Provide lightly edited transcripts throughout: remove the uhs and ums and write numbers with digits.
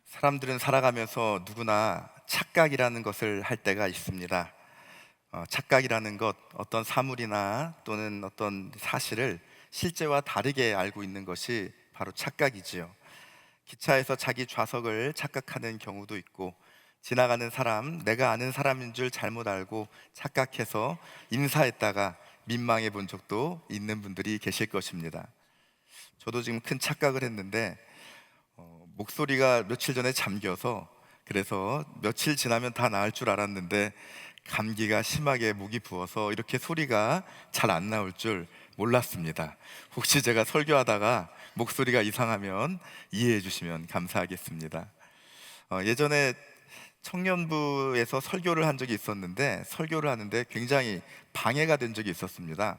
사람들은 살아가면서 누구나 착각이라는 것을 할 때가 있습니다. 착각이라는 것, 어떤 사물이나 또는 어떤 사실을 실제와 다르게 알고 있는 것이 바로 착각이지요. 기차에서 자기 좌석을 착각하는 경우도 있고, 지나가는 사람, 내가 아는 사람인 줄 잘못 알고 착각해서 인사했다가 민망해 본 적도 있는 분들이 계실 것입니다. 저도 지금 큰 착각을 했는데 목소리가 며칠 전에 잠겨서, 그래서 며칠 지나면 다 나을 줄 알았는데 감기가 심하게 목이 부어서 이렇게 소리가 잘 안 나올 줄 몰랐습니다. 혹시 제가 설교하다가 목소리가 이상하면 이해해 주시면 감사하겠습니다. 예전에 청년부에서 설교를 한 적이 있었는데, 설교를 하는데 굉장히 방해가 된 적이 있었습니다.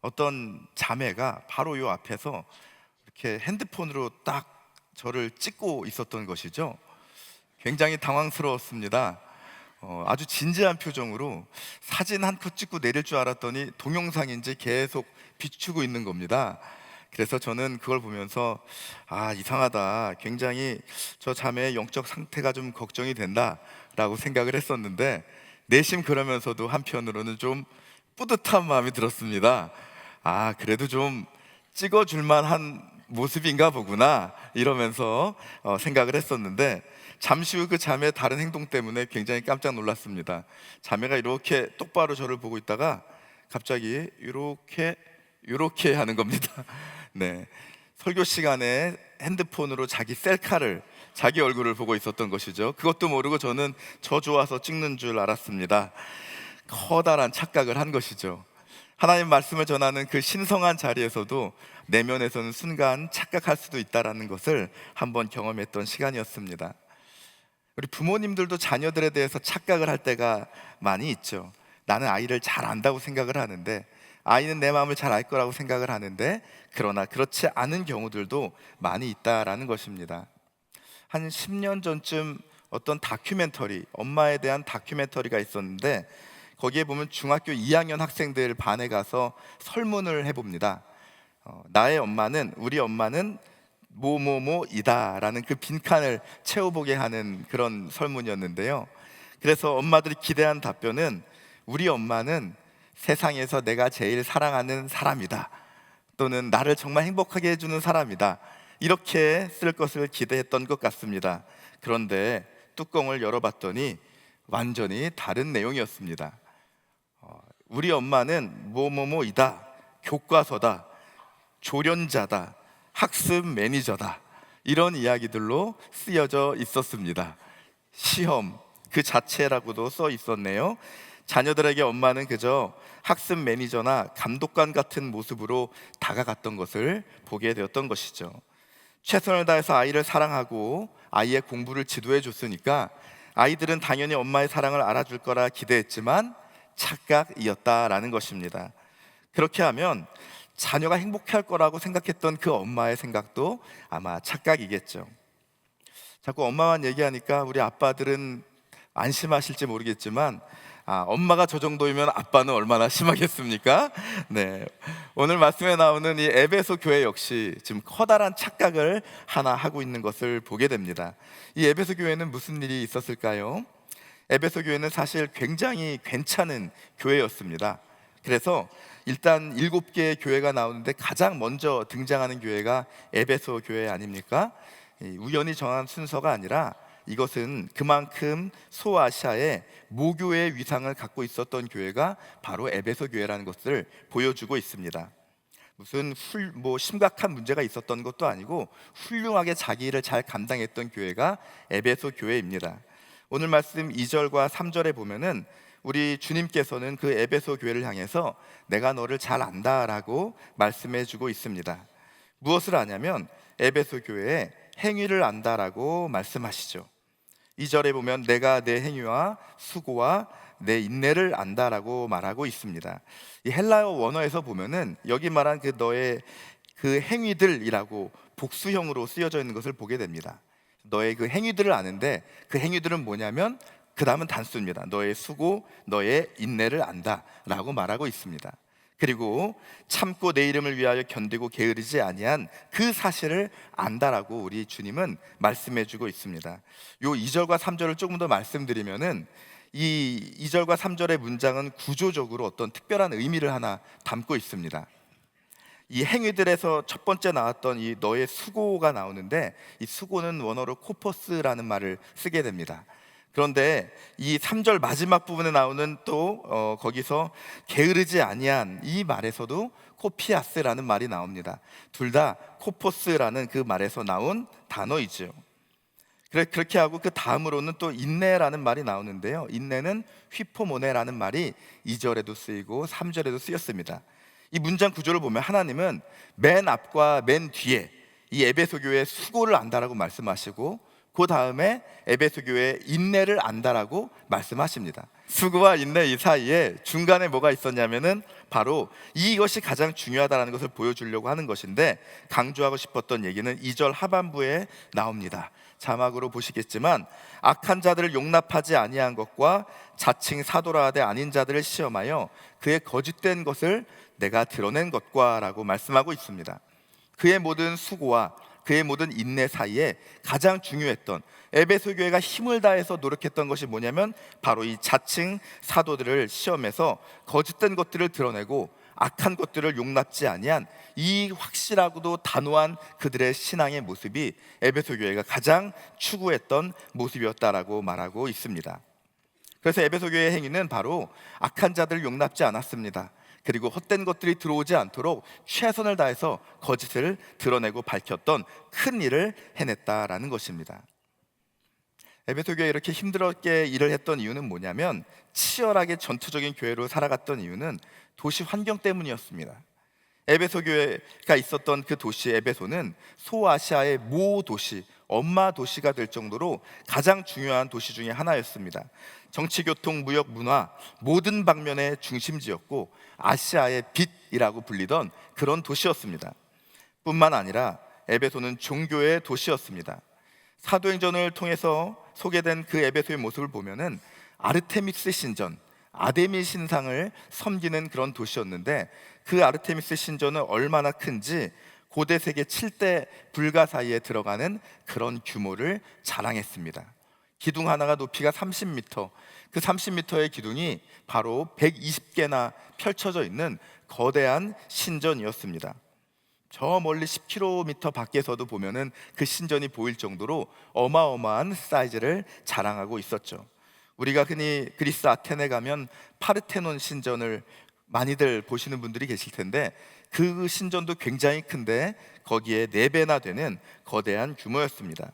어떤 자매가 바로 요 앞에서 이렇게 핸드폰으로 딱 저를 찍고 있었던 것이죠. 굉장히 당황스러웠습니다. 아주 진지한 표정으로 사진 한 컷 찍고 내릴 줄 알았더니 동영상인지 계속 비추고 있는 겁니다. 그래서 저는 그걸 보면서 이상하다, 굉장히 저 자매의 영적 상태가 좀 걱정이 된다라고 생각을 했었는데, 내심 그러면서도 한편으로는 좀 뿌듯한 마음이 들었습니다. 그래도 좀 찍어줄만 한 모습인가 보구나, 이러면서 생각을 했었는데, 잠시 후 그 자매의 다른 행동 때문에 굉장히 깜짝 놀랐습니다. 자매가 이렇게 똑바로 저를 보고 있다가 갑자기 이렇게 하는 겁니다. 네, 설교 시간에 핸드폰으로 자기 셀카를, 자기 얼굴을 보고 있었던 것이죠. 그것도 모르고 저는 저 좋아서 찍는 줄 알았습니다. 커다란 착각을 한 것이죠. 하나님 말씀을 전하는 그 신성한 자리에서도 내면에서는 순간 착각할 수도 있다는 것을 한번 경험했던 시간이었습니다. 우리 부모님들도 자녀들에 대해서 착각을 할 때가 많이 있죠. 나는 아이를 잘 안다고 생각을 하는데, 아이는 내 마음을 잘 알 거라고 생각을 하는데, 그러나 그렇지 않은 경우들도 많이 있다라는 것입니다. 한 10년 전쯤 어떤 다큐멘터리, 엄마에 대한 다큐멘터리가 있었는데, 거기에 보면 중학교 2학년 학생들 반에 가서 설문을 해봅니다. 나의 엄마는, 우리 엄마는 뭐뭐뭐이다 라는 그 빈칸을 채워보게 하는 그런 설문이었는데요. 그래서 엄마들이 기대한 답변은, 우리 엄마는 세상에서 내가 제일 사랑하는 사람이다, 또는 나를 정말 행복하게 해주는 사람이다, 이렇게 쓸 것을 기대했던 것 같습니다. 그런데 뚜껑을 열어봤더니 완전히 다른 내용이었습니다. 우리 엄마는 뭐뭐뭐이다, 교과서다, 조련자다, 학습 매니저다, 이런 이야기들로 쓰여져 있었습니다. 시험 그 자체라고도 써 있었네요. 자녀들에게 엄마는 그저 학습 매니저나 감독관 같은 모습으로 다가갔던 것을 보게 되었던 것이죠. 최선을 다해서 아이를 사랑하고 아이의 공부를 지도해 줬으니까 아이들은 당연히 엄마의 사랑을 알아줄 거라 기대했지만 착각이었다라는 것입니다. 그렇게 하면 자녀가 행복할 거라고 생각했던 그 엄마의 생각도 아마 착각이겠죠. 자꾸 엄마만 얘기하니까 우리 아빠들은 안심하실지 모르겠지만, 엄마가 저 정도이면 아빠는 얼마나 심하겠습니까? 네, 오늘 말씀에 나오는 이 에베소 교회 역시 지금 커다란 착각을 하나 하고 있는 것을 보게 됩니다. 이 에베소 교회는 무슨 일이 있었을까요? 에베소 교회는 사실 굉장히 괜찮은 교회였습니다. 그래서 일단 7개의 교회가 나오는데 가장 먼저 등장하는 교회가 에베소 교회 아닙니까? 우연히 정한 순서가 아니라 이것은 그만큼 소아시아의 모교의 위상을 갖고 있었던 교회가 바로 에베소 교회라는 것을 보여주고 있습니다. 무슨 심각한 문제가 있었던 것도 아니고 훌륭하게 자기 일을 잘 감당했던 교회가 에베소 교회입니다. 오늘 말씀 2절과 3절에 보면은 우리 주님께서는 그 에베소 교회를 향해서 내가 너를 잘 안다라고 말씀해 주고 있습니다. 무엇을 아냐면 에베소 교회의 행위를 안다라고 말씀하시죠. 2절에 보면 내가 내 행위와 수고와 내 인내를 안다라고 말하고 있습니다. 이 헬라어 원어에서 보면은 여기 말한 그 너의 그 행위들이라고 복수형으로 쓰여져 있는 것을 보게 됩니다. 너의 그 행위들을 아는데, 그 행위들은 뭐냐면 그 다음은 단수입니다. 너의 수고, 너의 인내를 안다라고 말하고 있습니다. 그리고 참고 내 이름을 위하여 견디고 게으르지 아니한 그 사실을 안다라고 우리 주님은 말씀해 주고 있습니다. 요 2절과 3절을 조금 더 말씀드리면은 이 2절과 3절의 문장은 구조적으로 어떤 특별한 의미를 하나 담고 있습니다. 이 행위들에서 첫 번째 나왔던 이 너의 수고가 나오는데, 이 수고는 원어로 코퍼스라는 말을 쓰게 됩니다. 그런데 이 3절 마지막 부분에 나오는 또 거기서 게으르지 아니한 이 말에서도 코피아스라는 말이 나옵니다. 둘 다 코퍼스라는 그 말에서 나온 단어이죠. 그렇게 하고 그 다음으로는 또 인내라는 말이 나오는데요, 인내는 휘포모네라는 말이 2절에도 쓰이고 3절에도 쓰였습니다. 이 문장 구조를 보면 하나님은 맨 앞과 맨 뒤에 이 에베소 교회의 수고를 안다라고 말씀하시고, 그 다음에 에베소 교회의 인내를 안다라고 말씀하십니다. 수고와 인내 이 사이에 중간에 뭐가 있었냐면은 바로 이것이 가장 중요하다는 것을 보여주려고 하는 것인데, 강조하고 싶었던 얘기는 2절 하반부에 나옵니다. 자막으로 보시겠지만, 악한 자들을 용납하지 아니한 것과 자칭 사도라 하되 아닌 자들을 시험하여 그의 거짓된 것을 내가 드러낸 것과 라고 말씀하고 있습니다. 그의 모든 수고와 그의 모든 인내 사이에 가장 중요했던, 에베소 교회가 힘을 다해서 노력했던 것이 뭐냐면 바로 이 자칭 사도들을 시험해서 거짓된 것들을 드러내고 악한 것들을 용납지 아니한 이 확실하고도 단호한 그들의 신앙의 모습이 에베소 교회가 가장 추구했던 모습이었다라고 말하고 있습니다. 그래서 에베소 교회의 행위는 바로 악한 자들을 용납지 않았습니다. 그리고 헛된 것들이 들어오지 않도록 최선을 다해서 거짓을 드러내고 밝혔던 큰 일을 해냈다라는 것입니다. 에베소 교회 이렇게 힘들게 일을 했던 이유는 뭐냐면, 치열하게 전투적인 교회로 살아갔던 이유는 도시 환경 때문이었습니다. 에베소 교회가 있었던 그 도시 에베소는 소아시아의 모 도시, 엄마 도시가 될 정도로 가장 중요한 도시 중에 하나였습니다. 정치, 교통, 무역, 문화 모든 방면의 중심지였고 아시아의 빛이라고 불리던 그런 도시였습니다. 뿐만 아니라 에베소는 종교의 도시였습니다. 사도행전을 통해서 소개된 그 에베소의 모습을 보면은 아르테미스 신전, 아데미 신상을 섬기는 그런 도시였는데, 그 아르테미스 신전은 얼마나 큰지 고대 세계 7대 불가 사이에 들어가는 그런 규모를 자랑했습니다. 기둥 하나가 높이가 30m, 그 30m의 기둥이 바로 120개나 펼쳐져 있는 거대한 신전이었습니다. 저 멀리 10km 밖에서도 보면은 그 신전이 보일 정도로 어마어마한 사이즈를 자랑하고 있었죠. 우리가 흔히 그리스 아테네 가면 파르테논 신전을 많이들 보시는 분들이 계실 텐데, 그 신전도 굉장히 큰데 거기에 4배나 되는 거대한 규모였습니다.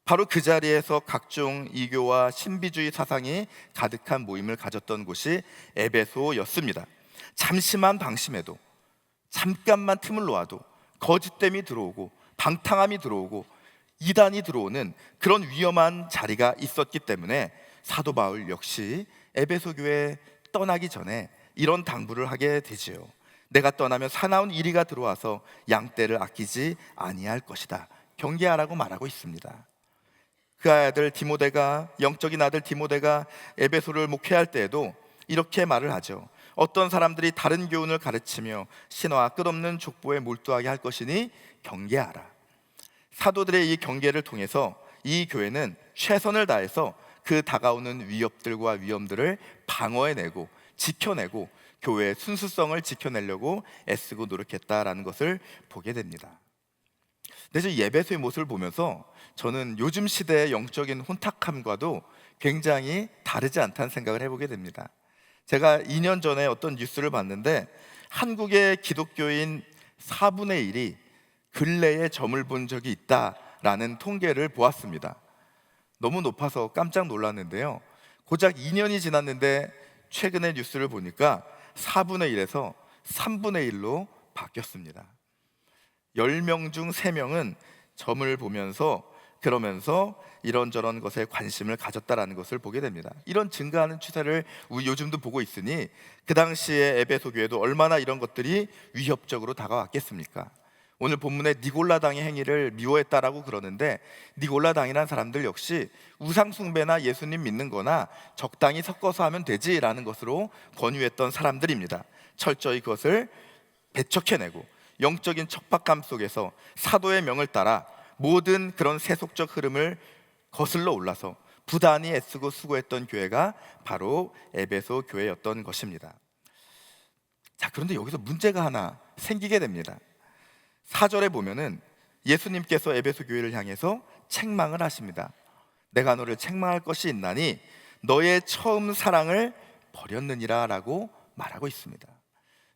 바로 그 자리에서 각종 이교와 신비주의 사상이 가득한 모임을 가졌던 곳이 에베소였습니다. 잠시만 방심해도, 잠깐만 틈을 놓아도 거짓됨이 들어오고 방탕함이 들어오고 이단이 들어오는 그런 위험한 자리가 있었기 때문에 사도 바울 역시 에베소 교회에 떠나기 전에 이런 당부를 하게 되지요. 내가 떠나면 사나운 이리가 들어와서 양떼를 아끼지 아니할 것이다, 경계하라고 말하고 있습니다. 그 아들 디모데가, 영적인 아들 디모데가 에베소를 목회할 때에도 이렇게 말을 하죠. 어떤 사람들이 다른 교훈을 가르치며 신화와 끝없는 족보에 몰두하게 할 것이니 경계하라. 사도들의 이 경계를 통해서 이 교회는 최선을 다해서 그 다가오는 위협들과 위험들을 방어해내고 지켜내고 교회의 순수성을 지켜내려고 애쓰고 노력했다라는 것을 보게 됩니다. 근데 저 에베소의 모습을 보면서 저는 요즘 시대의 영적인 혼탁함과도 굉장히 다르지 않다는 생각을 해보게 됩니다. 제가 2년 전에 어떤 뉴스를 봤는데, 한국의 기독교인 4분의 1이 근래에 점을 본 적이 있다라는 통계를 보았습니다. 너무 높아서 깜짝 놀랐는데요, 고작 2년이 지났는데 최근의 뉴스를 보니까 4분의 1에서 3분의 1로 바뀌었습니다. 10명 중 3명은 점을 보면서 그러면서 이런저런 것에 관심을 가졌다라는 것을 보게 됩니다. 이런 증가하는 추세를 요즘도 보고 있으니 그 당시에 에베소 교회도 얼마나 이런 것들이 위협적으로 다가왔겠습니까? 오늘 본문에 니골라당의 행위를 미워했다라고 그러는데, 니골라당이라는 사람들 역시 우상숭배나 예수님 믿는 거나 적당히 섞어서 하면 되지라는 것으로 권유했던 사람들입니다. 철저히 그것을 배척해내고 영적인 척박감 속에서 사도의 명을 따라 모든 그런 세속적 흐름을 거슬러 올라서 부단히 애쓰고 수고했던 교회가 바로 에베소 교회였던 것입니다. 자, 그런데 여기서 문제가 하나 생기게 됩니다. 4절에 보면은 예수님께서 에베소 교회를 향해서 책망을 하십니다. 내가 너를 책망할 것이 있나니 너의 처음 사랑을 버렸느니라 라고 말하고 있습니다.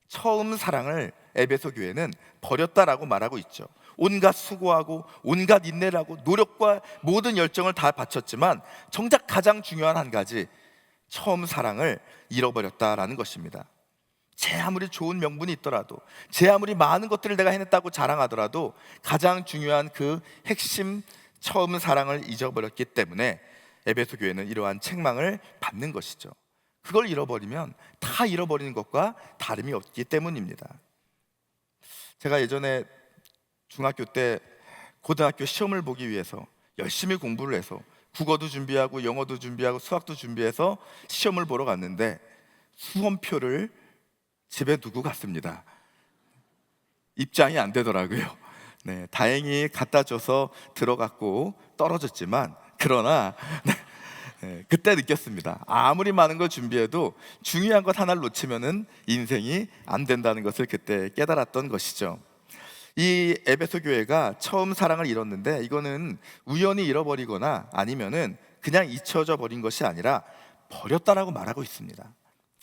처음 사랑을 에베소 교회는 버렸다라고 말하고 있죠. 온갖 수고하고 온갖 인내를 하고 노력과 모든 열정을 다 바쳤지만 정작 가장 중요한 한 가지, 처음 사랑을 잃어버렸다라는 것입니다. 제 아무리 좋은 명분이 있더라도, 제 아무리 많은 것들을 내가 해냈다고 자랑하더라도 가장 중요한 그 핵심 처음 사랑을 잊어버렸기 때문에 에베소 교회는 이러한 책망을 받는 것이죠. 그걸 잃어버리면 다 잃어버리는 것과 다름이 없기 때문입니다. 제가 예전에 중학교 때 고등학교 시험을 보기 위해서 열심히 공부를 해서 국어도 준비하고 영어도 준비하고 수학도 준비해서 시험을 보러 갔는데 수험표를 집에 두고 갔습니다. 입장이 안 되더라고요. 네, 다행히 갖다 줘서 들어갔고 떨어졌지만 그러나 그때 느꼈습니다. 아무리 많은 걸 준비해도 중요한 것 하나를 놓치면은 인생이 안 된다는 것을 그때 깨달았던 것이죠. 이 에베소 교회가 처음 사랑을 잃었는데 이거는 우연히 잃어버리거나 아니면은 그냥 잊혀져 버린 것이 아니라 버렸다라고 말하고 있습니다.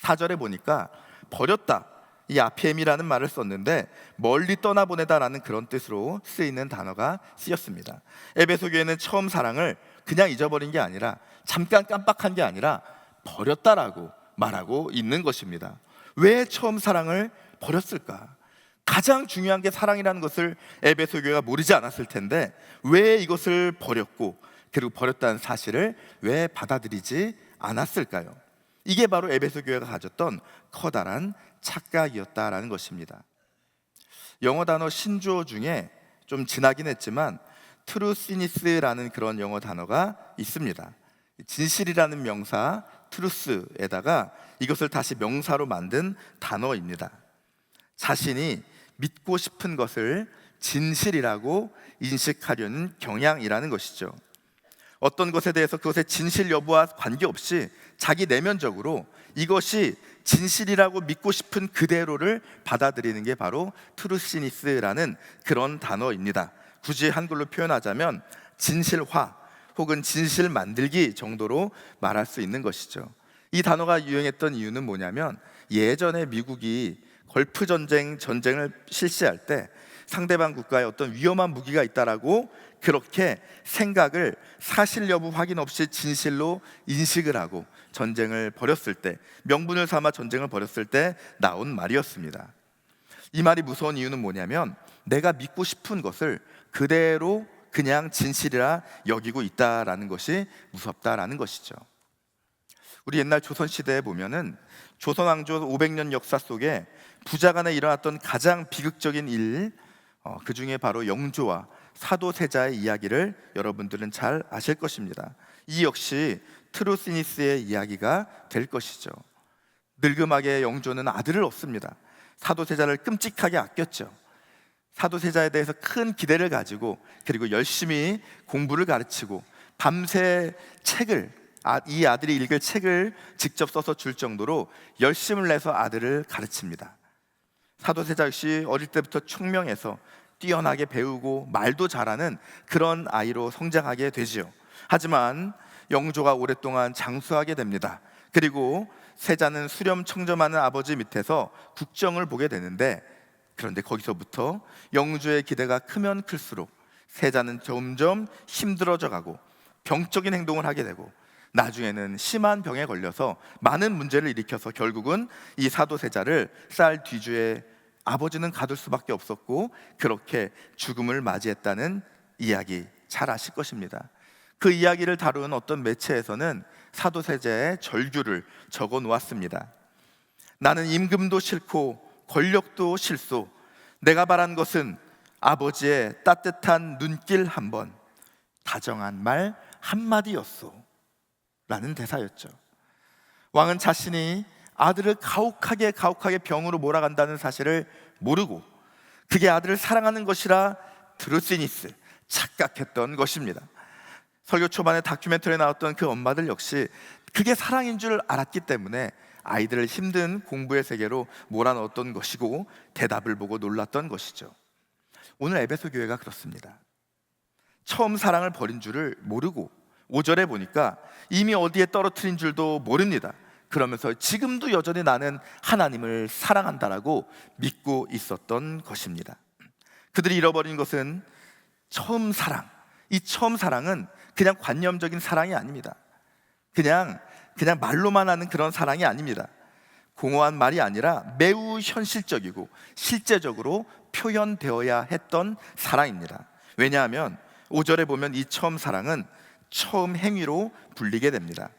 4절에 보니까 버렸다, 이 아피엠이라는 말을 썼는데 멀리 떠나보내다라는 그런 뜻으로 쓰이는 단어가 쓰였습니다. 에베소 교회는 처음 사랑을 그냥 잊어버린 게 아니라 잠깐 깜빡한 게 아니라 버렸다라고 말하고 있는 것입니다. 왜 처음 사랑을 버렸을까? 가장 중요한 게 사랑이라는 것을 에베소 교회가 모르지 않았을 텐데 왜 이것을 버렸고 그리고 버렸다는 사실을 왜 받아들이지 않았을까요? 이게 바로 에베소 교회가 가졌던 커다란 착각이었다라는 것입니다. 영어 단어 신조어 중에 좀 지나긴 했지만 트루시니스라는 그런 영어 단어가 있습니다. 진실이라는 명사 트루스에다가 이것을 다시 명사로 만든 단어입니다. 자신이 믿고 싶은 것을 진실이라고 인식하려는 경향이라는 것이죠. 어떤 것에 대해서 그것의 진실 여부와 관계없이 자기 내면적으로 이것이 진실이라고 믿고 싶은 그대로를 받아들이는 게 바로 트루시니스라는 그런 단어입니다. 굳이 한글로 표현하자면 진실화 혹은 진실 만들기 정도로 말할 수 있는 것이죠. 이 단어가 유행했던 이유는 뭐냐면 예전에 미국이 걸프 전쟁을 실시할 때 상대방 국가에 어떤 위험한 무기가 있다라고 그렇게 생각을 사실 여부 확인 없이 진실로 인식을 하고 전쟁을 벌였을 때, 명분을 삼아 전쟁을 벌였을 때 나온 말이었습니다. 이 말이 무서운 이유는 뭐냐면 내가 믿고 싶은 것을 그대로 그냥 진실이라 여기고 있다라는 것이 무섭다라는 것이죠. 우리 옛날 조선시대에 보면은 조선왕조 500년 역사 속에 부자간에 일어났던 가장 비극적인 일, 그 중에 바로 영조와 사도세자의 이야기를 여러분들은 잘 아실 것입니다. 이 역시 트루시니스의 이야기가 될 것이죠. 늙음하게 영조는 아들을 얻습니다. 사도세자를 끔찍하게 아꼈죠. 사도세자에 대해서 큰 기대를 가지고 그리고 열심히 공부를 가르치고 밤새 이 아들이 읽을 책을 직접 써서 줄 정도로 열심을 내서 아들을 가르칩니다. 사도세자 역시 어릴 때부터 총명해서 뛰어나게 배우고 말도 잘하는 그런 아이로 성장하게 되지요. 하지만 영조가 오랫동안 장수하게 됩니다. 그리고 세자는 수렴 청렴하는 아버지 밑에서 국정을 보게 되는데, 그런데 거기서부터 영조의 기대가 크면 클수록 세자는 점점 힘들어져 가고 병적인 행동을 하게 되고 나중에는 심한 병에 걸려서 많은 문제를 일으켜서 결국은 이 사도세자를 쌀 뒤주에 아버지는 가둘 수밖에 없었고 그렇게 죽음을 맞이했다는 이야기 잘 아실 것입니다. 그 이야기를 다룬 어떤 매체에서는 사도세자의 절규를 적어 놓았습니다. 나는 임금도 싫고 권력도 싫소. 내가 바란 것은 아버지의 따뜻한 눈길 한 번, 다정한 말 한마디였소 라는 대사였죠. 왕은 자신이 아들을 가혹하게 병으로 몰아간다는 사실을 모르고 그게 아들을 사랑하는 것이라 드루시니스, 착각했던 것입니다. 설교 초반에 다큐멘터리에 나왔던 그 엄마들 역시 그게 사랑인 줄 알았기 때문에 아이들을 힘든 공부의 세계로 몰아넣었던 것이고 대답을 보고 놀랐던 것이죠. 오늘 에베소 교회가 그렇습니다. 처음 사랑을 버린 줄을 모르고 5절에 보니까 이미 어디에 떨어뜨린 줄도 모릅니다. 그러면서 지금도 여전히 나는 하나님을 사랑한다라고 믿고 있었던 것입니다. 그들이 잃어버린 것은 처음 사랑. 이 처음 사랑은 그냥 관념적인 사랑이 아닙니다. 그냥 말로만 하는 그런 사랑이 아닙니다. 공허한 말이 아니라 매우 현실적이고 실제적으로 표현되어야 했던 사랑입니다. 왜냐하면 5절에 보면 이 처음 사랑은 처음 행위로 불리게 됩니다.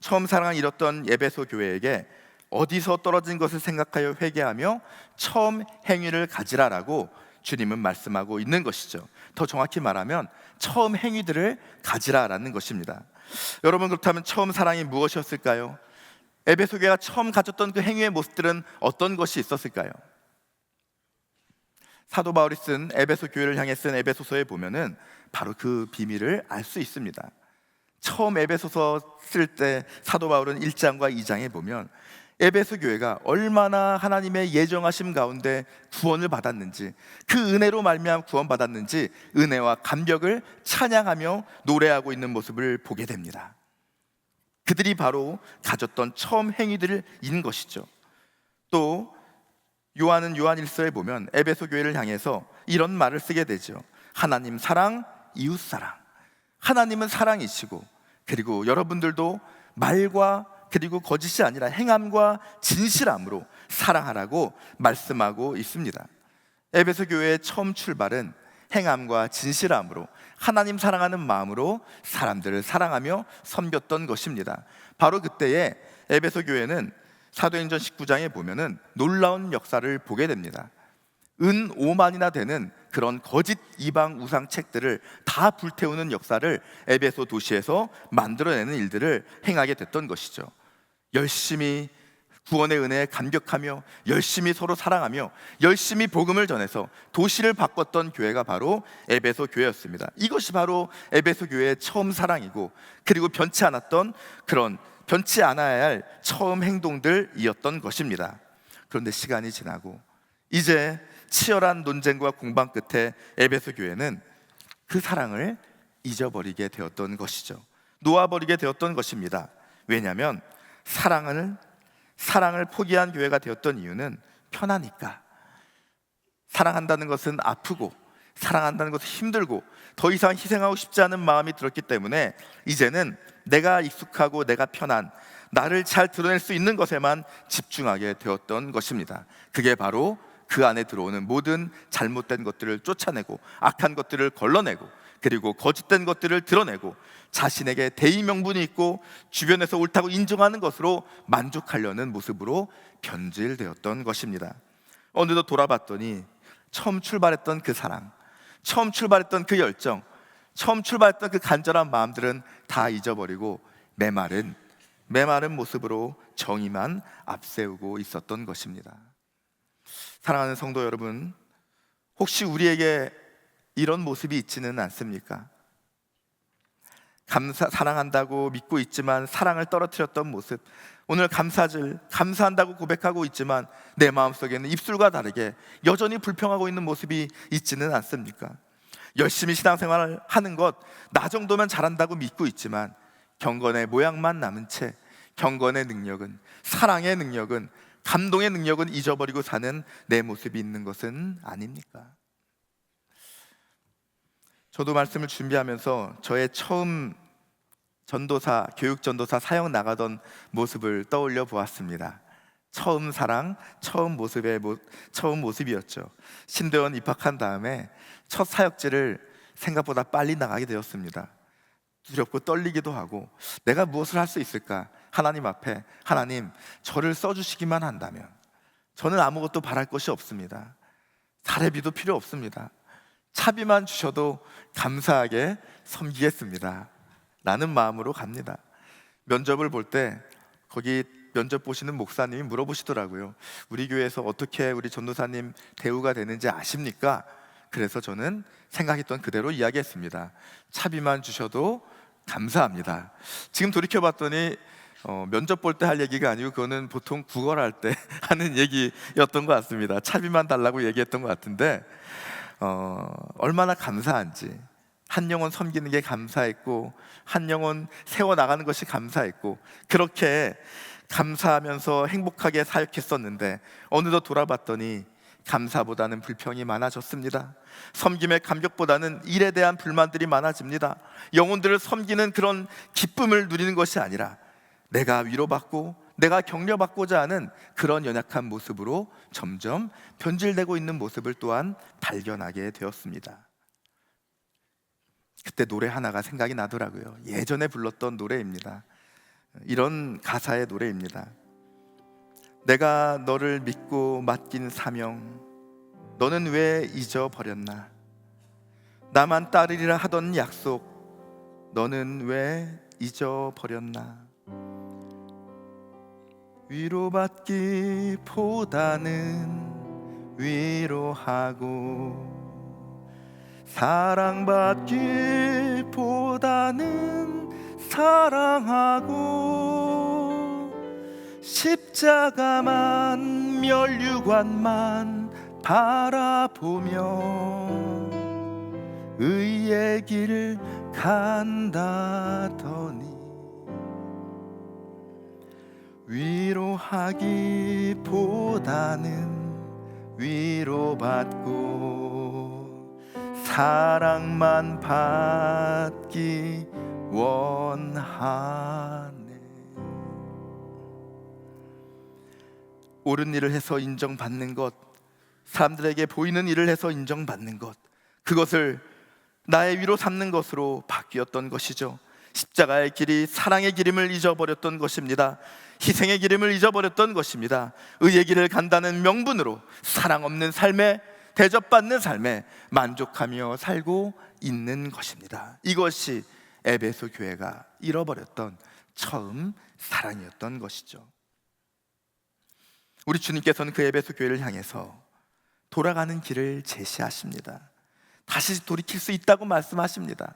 처음 사랑을 잃었던 에베소 교회에게 어디서 떨어진 것을 생각하여 회개하며 처음 행위를 가지라라고 주님은 말씀하고 있는 것이죠. 더 정확히 말하면 처음 행위들을 가지라라는 것입니다. 여러분, 그렇다면 처음 사랑이 무엇이었을까요? 에베소 교회가 처음 가졌던 그 행위의 모습들은 어떤 것이 있었을까요? 사도 바울이 쓴 에베소 교회를 향해 쓴 에베소서에 보면은 바로 그 비밀을 알 수 있습니다. 처음 에베소서 쓸 때 사도 바울은 1장과 2장에 보면 에베소 교회가 얼마나 하나님의 예정하심 가운데 구원을 받았는지, 그 은혜로 말미암아 구원받았는지 은혜와 감격을 찬양하며 노래하고 있는 모습을 보게 됩니다. 그들이 바로 가졌던 처음 행위들인 것이죠. 또 요한은 요한1서에 보면 에베소 교회를 향해서 이런 말을 쓰게 되죠. 하나님 사랑, 이웃 사랑. 하나님은 사랑이시고, 그리고 여러분들도 말과 그리고 거짓이 아니라 행함과 진실함으로 사랑하라고 말씀하고 있습니다. 에베소 교회의 처음 출발은 행함과 진실함으로 하나님 사랑하는 마음으로 사람들을 사랑하며 섬겼던 것입니다. 바로 그때에 에베소 교회는 사도행전 19장에 보면은 놀라운 역사를 보게 됩니다. 은 5만이나 되는 그런 거짓 이방 우상 책들을 다 불태우는 역사를 에베소 도시에서 만들어내는 일들을 행하게 됐던 것이죠. 열심히 구원의 은혜에 감격하며 열심히 서로 사랑하며 열심히 복음을 전해서 도시를 바꿨던 교회가 바로 에베소 교회였습니다. 이것이 바로 에베소 교회의 처음 사랑이고, 그리고 변치 않아야 할 처음 행동들이었던 것입니다. 그런데 시간이 지나고 이제 치열한 논쟁과 공방 끝에 에베소 교회는 그 사랑을 잊어버리게 되었던 것이죠. 놓아버리게 되었던 것입니다. 왜냐하면 사랑을 포기한 교회가 되었던 이유는 편하니까. 사랑한다는 것은 아프고, 사랑한다는 것은 힘들고, 더 이상 희생하고 싶지 않은 마음이 들었기 때문에 이제는 내가 익숙하고 내가 편한, 나를 잘 드러낼 수 있는 것에만 집중하게 되었던 것입니다. 그게 바로 그 안에 들어오는 모든 잘못된 것들을 쫓아내고, 악한 것들을 걸러내고, 그리고 거짓된 것들을 드러내고, 자신에게 대의 명분이 있고 주변에서 옳다고 인정하는 것으로 만족하려는 모습으로 변질되었던 것입니다. 어느덧 돌아봤더니 처음 출발했던 그 사랑, 처음 출발했던 그 열정, 처음 출발했던 그 간절한 마음들은 다 잊어버리고 메마른 모습으로 정의만 앞세우고 있었던 것입니다. 사랑하는 성도 여러분, 혹시 우리에게 이런 모습이 있지는 않습니까? 사랑한다고 믿고 있지만 사랑을 떨어뜨렸던 모습, 오늘 감사한다고 고백하고 있지만 내 마음속에는 입술과 다르게 여전히 불평하고 있는 모습이 있지는 않습니까? 열심히 신앙생활을 하는 것, 나 정도면 잘한다고 믿고 있지만 경건의 모양만 남은 채 경건의 능력은, 사랑의 능력은, 감동의 능력은 잊어버리고 사는 내 모습이 있는 것은 아닙니까? 저도 말씀을 준비하면서 저의 처음 교육전도사 사역 나가던 모습을 떠올려 보았습니다. 처음 사랑, 처음 모습이었죠. 신대원 입학한 다음에 첫 사역지를 생각보다 빨리 나가게 되었습니다. 두렵고 떨리기도 하고, 내가 무엇을 할 수 있을까? 하나님 앞에, 하나님, 저를 써주시기만 한다면 저는 아무것도 바랄 것이 없습니다. 사례비도 필요 없습니다. 차비만 주셔도 감사하게 섬기겠습니다 라는 마음으로 갑니다. 면접을 볼 때 거기 면접 보시는 목사님이 물어보시더라고요. 우리 교회에서 어떻게 우리 전도사님 대우가 되는지 아십니까? 그래서 저는 생각했던 그대로 이야기했습니다. 차비만 주셔도 감사합니다. 지금 돌이켜봤더니 면접 볼 때 할 얘기가 아니고 그거는 보통 구걸할 때 하는 얘기였던 것 같습니다. 차비만 달라고 얘기했던 것 같은데 얼마나 감사한지, 한 영혼 섬기는 게 감사했고 한 영혼 세워나가는 것이 감사했고, 그렇게 감사하면서 행복하게 사역했었는데 어느덧 돌아봤더니 감사보다는 불평이 많아졌습니다. 섬김의 감격보다는 일에 대한 불만들이 많아집니다. 영혼들을 섬기는 그런 기쁨을 누리는 것이 아니라 내가 위로받고 내가 격려받고자 하는 그런 연약한 모습으로 점점 변질되고 있는 모습을 또한 발견하게 되었습니다. 그때 노래 하나가 생각이 나더라고요. 예전에 불렀던 노래입니다. 이런 가사의 노래입니다. 내가 너를 믿고 맡긴 사명, 너는 왜 잊어버렸나? 나만 따르리라 하던 약속, 너는 왜 잊어버렸나? 위로받기보다는 위로하고, 사랑받기보다는 사랑하고, 십자가만 면류관만 바라보며 의의 길 간다더니, 위로하기보다는 위로받고 사랑만 받기 원하네. 옳은 일을 해서 인정받는 것, 사람들에게 보이는 일을 해서 인정받는 것, 그것을 나의 위로 삼는 것으로 바뀌었던 것이죠. 십자가의 길이 사랑의 길임을 잊어버렸던 것입니다. 희생의 길임을 잊어버렸던 것입니다. 의의 길을 간다는 명분으로 사랑 없는 삶에, 대접받는 삶에 만족하며 살고 있는 것입니다. 이것이 에베소 교회가 잃어버렸던 처음 사랑이었던 것이죠. 우리 주님께서는 그 에베소 교회를 향해서 돌아가는 길을 제시하십니다. 다시 돌이킬 수 있다고 말씀하십니다.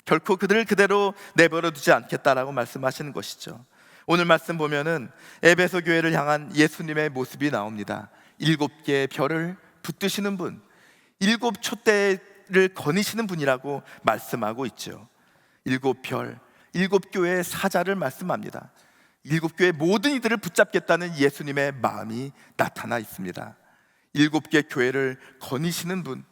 결코 그들을 그대로 내버려 두지 않겠다라고 말씀하시는 것이죠. 오늘 말씀 보면은 에베소 교회를 향한 예수님의 모습이 나옵니다. 7개의 별을 붙드시는 분, 7 촛대를 거니시는 분이라고 말씀하고 있죠. 7별, 7교회의 사자를 말씀합니다. 7교회 모든 이들을 붙잡겠다는 예수님의 마음이 나타나 있습니다. 7개 교회를 거니시는 분,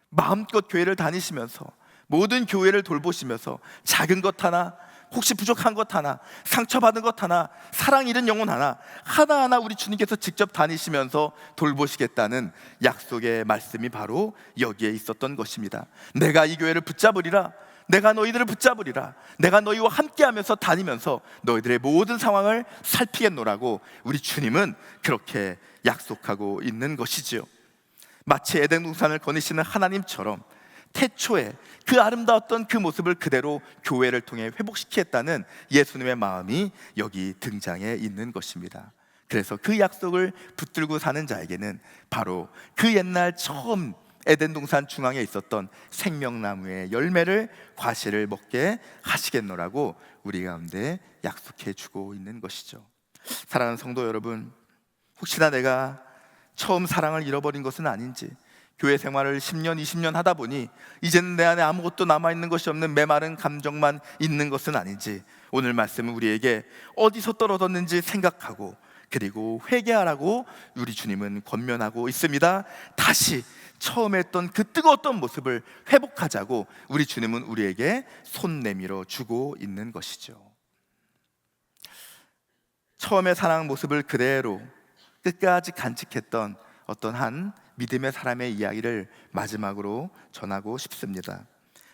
마음껏 교회를 다니시면서 모든 교회를 돌보시면서 작은 것 하나, 혹시 부족한 것 하나, 상처받은 것 하나, 사랑 잃은 영혼 하나, 하나하나 우리 주님께서 직접 다니시면서 돌보시겠다는 약속의 말씀이 바로 여기에 있었던 것입니다. 내가 이 교회를 붙잡으리라, 내가 너희들을 붙잡으리라, 내가 너희와 함께하면서 다니면서 너희들의 모든 상황을 살피겠노라고 우리 주님은 그렇게 약속하고 있는 것이지요. 마치 에덴 동산을 거니시는 하나님처럼 태초에 그 아름다웠던 그 모습을 그대로 교회를 통해 회복시키겠다는 예수님의 마음이 여기 등장해 있는 것입니다. 그래서 그 약속을 붙들고 사는 자에게는 바로 그 옛날 처음 에덴 동산 중앙에 있었던 생명나무의 열매를, 과실을 먹게 하시겠노라고 우리 가운데 약속해 주고 있는 것이죠. 사랑하는 성도 여러분, 혹시나 내가 처음 사랑을 잃어버린 것은 아닌지, 교회 생활을 10년, 20년 하다 보니 이제는 내 안에 아무것도 남아있는 것이 없는 메마른 감정만 있는 것은 아닌지, 오늘 말씀은 우리에게 어디서 떨어졌는지 생각하고 그리고 회개하라고 우리 주님은 권면하고 있습니다. 다시 처음에 했던 그 뜨거웠던 모습을 회복하자고 우리 주님은 우리에게 손 내밀어 주고 있는 것이죠. 처음의 사랑 모습을 그대로 끝까지 간직했던 어떤 한 믿음의 사람의 이야기를 마지막으로 전하고 싶습니다.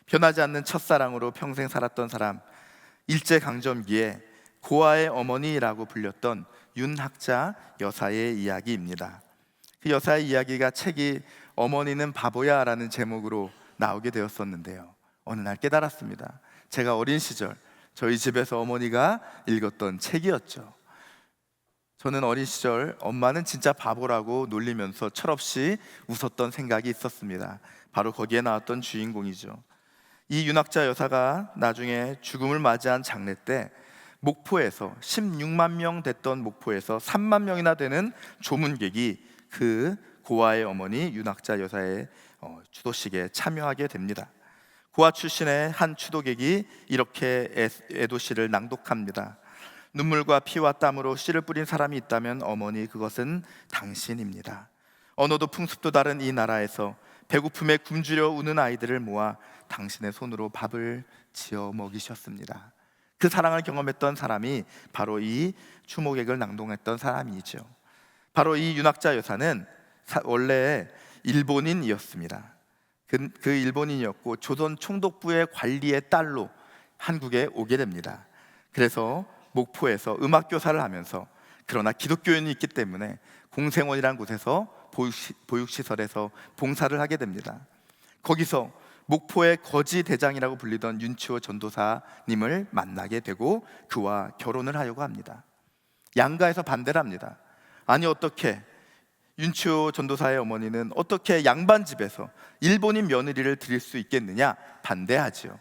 변하지 않는 첫사랑으로 평생 살았던 사람, 일제강점기에 고아의 어머니라고 불렸던 윤학자 여사의 이야기입니다. 그 여사의 이야기가 책이 어머니는 바보야 라는 제목으로 나오게 되었었는데요, 어느 날 깨달았습니다. 제가 어린 시절 저희 집에서 어머니가 읽었던 책이었죠. 저는 어린 시절 엄마는 진짜 바보라고 놀리면서 철없이 웃었던 생각이 있었습니다. 바로 거기에 나왔던 주인공이죠. 이 윤학자 여사가 나중에 죽음을 맞이한 장례 때 목포에서 16만 명 됐던 목포에서 3만 명이나 되는 조문객이 그 고아의 어머니 윤학자 여사의 추도식에 참여하게 됩니다. 고아 출신의 한 추도객이 이렇게 애도시를 낭독합니다. 눈물과 피와 땀으로 씨를 뿌린 사람이 있다면 어머니, 그것은 당신입니다. 언어도 풍습도 다른 이 나라에서 배고픔에 굶주려 우는 아이들을 모아 당신의 손으로 밥을 지어 먹이셨습니다. 그 사랑을 경험했던 사람이 바로 이 추모객을 낭독했던 사람이죠. 바로 이 윤학자 여사는 원래 일본인이었습니다. 그 일본인이었고 조선 총독부의 관리의 딸로 한국에 오게 됩니다. 그래서 목포에서 음악교사를 하면서, 그러나 기독교인이 있기 때문에 공생원이라는 곳에서 보육시설에서 봉사를 하게 됩니다. 거기서 목포의 거지 대장이라고 불리던 윤치호 전도사님을 만나게 되고 그와 결혼을 하려고 합니다. 양가에서 반대를 합니다. 아니, 어떻게 윤치호 전도사의 어머니는 어떻게 양반 집에서 일본인 며느리를 드릴 수 있겠느냐, 반대하지요.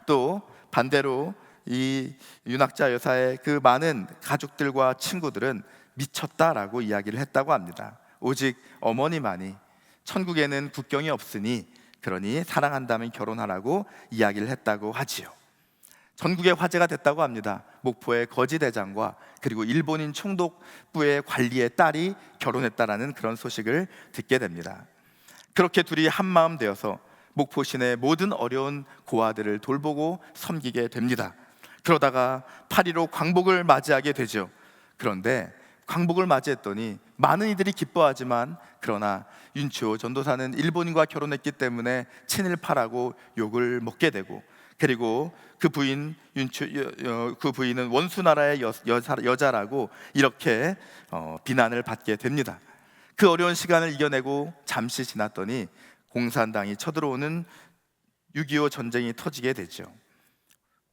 또 반대로 이 윤학자 여사의 그 많은 가족들과 친구들은 미쳤다라고 이야기를 했다고 합니다. 오직 어머니만이 천국에는 국경이 없으니 그러니 사랑한다면 결혼하라고 이야기를 했다고 하지요. 전국에 화제가 됐다고 합니다. 목포의 거지 대장과 그리고 일본인 총독부의 관리의 딸이 결혼했다라는 그런 소식을 듣게 됩니다. 그렇게 둘이 한마음 되어서 목포 시내 모든 어려운 고아들을 돌보고 섬기게 됩니다. 그러다가 8.15 광복을 맞이하게 되죠. 그런데 광복을 맞이했더니 많은 이들이 기뻐하지만, 그러나 윤치호 전도사는 일본인과 결혼했기 때문에 친일파라고 욕을 먹게 되고, 그리고 그 부인은 원수나라의 여자라고 이렇게 비난을 받게 됩니다. 그 어려운 시간을 이겨내고 잠시 지났더니 공산당이 쳐들어오는 6.25 전쟁이 터지게 되죠.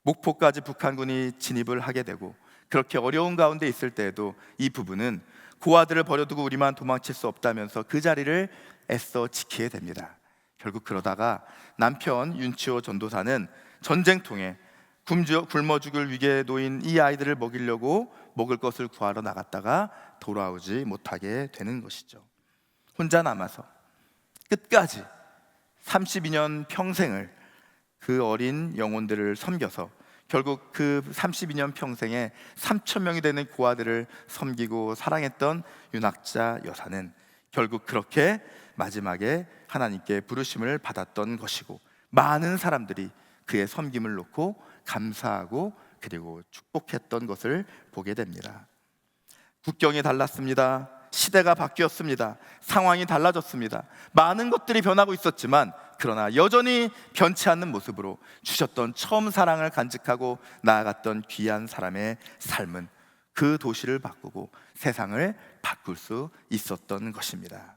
목포까지 북한군이 진입을 하게 되고, 그렇게 어려운 가운데 있을 때에도 이 부부는 고아들을 버려두고 우리만 도망칠 수 없다면서 그 자리를 애써 지키게 됩니다. 결국 그러다가 남편 윤치호 전도사는 전쟁통에 굶어 죽을 위기에 놓인 이 아이들을 먹이려고 먹을 것을 구하러 나갔다가 돌아오지 못하게 되는 것이죠. 혼자 남아서 끝까지 32년 평생을 그 어린 영혼들을 섬겨서 결국 그 32년 평생에 3,000명이 되는 고아들을 섬기고 사랑했던 윤학자 여사는 결국 그렇게 마지막에 하나님께 부르심을 받았던 것이고, 많은 사람들이 그의 섬김을 놓고 감사하고 그리고 축복했던 것을 보게 됩니다. 국경이 달랐습니다. 시대가 바뀌었습니다. 상황이 달라졌습니다. 많은 것들이 변하고 있었지만, 그러나 여전히 변치 않는 모습으로 주셨던 처음 사랑을 간직하고 나아갔던 귀한 사람의 삶은 그 도시를 바꾸고 세상을 바꿀 수 있었던 것입니다.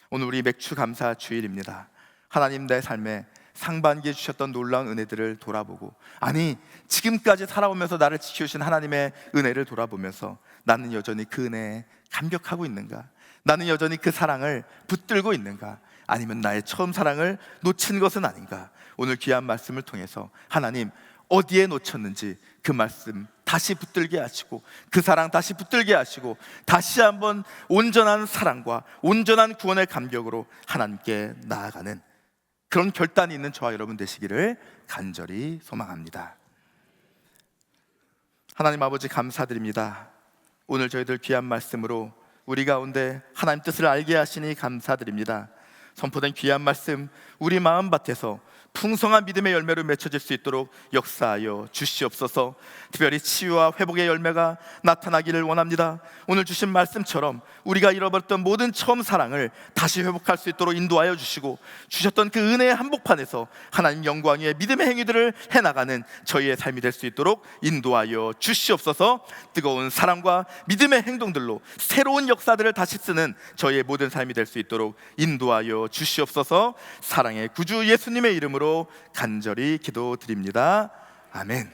오늘 우리 맥주 감사 주일입니다. 하나님, 내 삶에 상반기에 주셨던 놀라운 은혜들을 돌아보고, 아니 지금까지 살아오면서 나를 지켜주신 하나님의 은혜를 돌아보면서 나는 여전히 그 은혜에 감격하고 있는가? 나는 여전히 그 사랑을 붙들고 있는가? 아니면 나의 처음 사랑을 놓친 것은 아닌가? 오늘 귀한 말씀을 통해서 하나님, 어디에 놓쳤는지 그 말씀 다시 붙들게 하시고, 그 사랑 다시 붙들게 하시고, 다시 한번 온전한 사랑과 온전한 구원의 감격으로 하나님께 나아가는 그런 결단이 있는 저와 여러분 되시기를 간절히 소망합니다. 하나님 아버지, 감사드립니다. 오늘 저희들 귀한 말씀으로 우리 가운데 하나님 뜻을 알게 하시니 감사드립니다. 선포된 귀한 말씀 우리 마음밭에서 풍성한 믿음의 열매로 맺혀질 수 있도록 역사하여 주시옵소서. 특별히 치유와 회복의 열매가 나타나기를 원합니다. 오늘 주신 말씀처럼 우리가 잃어버렸던 모든 처음 사랑을 다시 회복할 수 있도록 인도하여 주시고, 주셨던 그 은혜의 한복판에서 하나님 영광 위에 믿음의 행위들을 해나가는 저희의 삶이 될 수 있도록 인도하여 주시옵소서. 뜨거운 사랑과 믿음의 행동들로 새로운 역사들을 다시 쓰는 저희의 모든 삶이 될 수 있도록 인도하여 주시옵소서. 사랑의 구주 예수님의 이름으로 간절히 기도드립니다. 아멘.